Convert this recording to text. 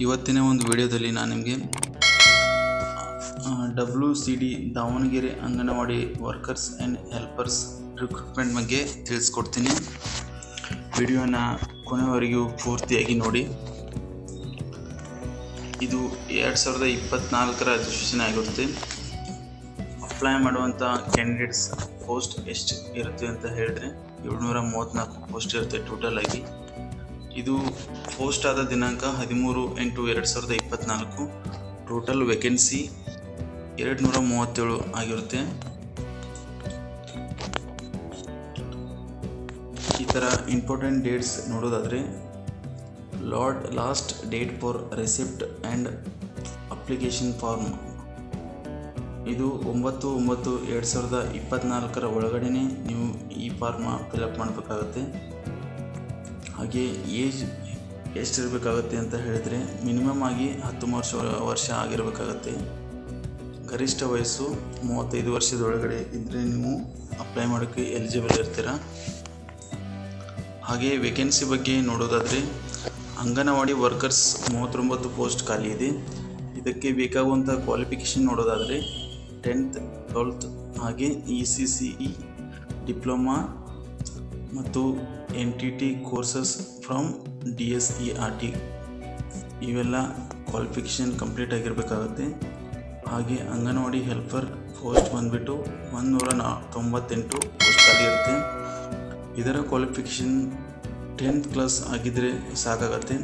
ಇವತ್ತಿನ ಒಂದು ವಿಡಿಯೋದಲ್ಲಿ ನಾನು ನಿಮಗೆ WCD Davanagere anganwadi workers and helpers recruitment ಬಗ್ಗೆ ತಿಳಿಸ್ಕೊಡ್ತೀನಿ. ವಿಡಿಯೋನ ಕೊನೆವರೆಗೂ ಪೂರ್ತಿಯಾಗಿ ನೋಡಿ. ಇದು 2024 ರಿಜಿಸ್ಟ್ರೇಷನ್ ಆಗಿರುತ್ತೆ. ಅಪ್ಲೈ ಮಾಡುವಂಥ ಕ್ಯಾಂಡಿಡೇಟ್ಸ್ ಪೋಸ್ಟ್ ಎಷ್ಟು ಇರುತ್ತೆ ಅಂತ ಹೇಳಿದ್ರೆ 734 ಪೋಸ್ಟ್ ಇರುತ್ತೆ ಟೋಟಲ್ ಆಗಿ. ಇದು ಪೋಸ್ಟ್ ಆದ ದಿನಾಂಕ 13/8/2024. ಟೋಟಲ್ ವೇಕೆನ್ಸಿ 237 ಆಗಿರುತ್ತೆ. ಈ ಥರ ಇಂಪಾರ್ಟೆಂಟ್ ಡೇಟ್ಸ್ ನೋಡೋದಾದರೆ last date for receipt and application form ಇದು 9/9/2024 ಒಳಗಡೆ ನೀವು ಈ ಫಾರ್ಮ ಫಿಲಪ್ ಮಾಡಬೇಕಾಗುತ್ತೆ. ಹಾಗೆ ಏಜ್ ಎಷ್ಟಿರಬೇಕಾಗತ್ತೆ ಅಂತ ಹೇಳಿದರೆ ಮಿನಿಮಮ್ ಆಗಿ 19 ವರ್ಷ ಆಗಿರಬೇಕಾಗತ್ತೆ. ಗರಿಷ್ಠ ವಯಸ್ಸು 35 ವರ್ಷದೊಳಗಡೆ ಇದ್ದರೆ ನೀವು ಅಪ್ಲೈ ಮಾಡೋಕ್ಕೆ ಎಲಿಜಿಬಲ್ ಇರ್ತೀರ. ಹಾಗೆ ವೇಕೆನ್ಸಿ ಬಗ್ಗೆ ನೋಡೋದಾದರೆ ಅಂಗನವಾಡಿ ವರ್ಕರ್ಸ್ 39 ಪೋಸ್ಟ್ ಖಾಲಿ ಇದೆ. ಇದಕ್ಕೆ ಬೇಕಾಗುವಂಥ ಕ್ವಾಲಿಫಿಕೇಷನ್ ನೋಡೋದಾದರೆ 10th 12th ಹಾಗೆ ECCE ಡಿಪ್ಲೊಮಾ ಮತ್ತು NTT ಕೋರ್ಸಸ್ ಫ್ರಮ್ DSERT ಇವೆಲ್ಲ ಕ್ವಾಲಿಫಿಕೇಷನ್ ಕಂಪ್ಲೀಟ್ ಆಗಿರಬೇಕಾಗುತ್ತೆ. ಹಾಗೆ ಅಂಗನವಾಡಿ ಹೆಲ್ಪರ್ ಪೋಸ್ಟ್ ಬಂದುಬಿಟ್ಟು 198 ಪೋಸ್ಟ್ ಖಾಲಿ ಇರುತ್ತೆ. ಇದರ ಕ್ವಾಲಿಫಿಕೇಷನ್ 10th ಕ್ಲಾಸ್ ಆಗಿದ್ದರೆ ಸಾಕಾಗತ್ತೆ.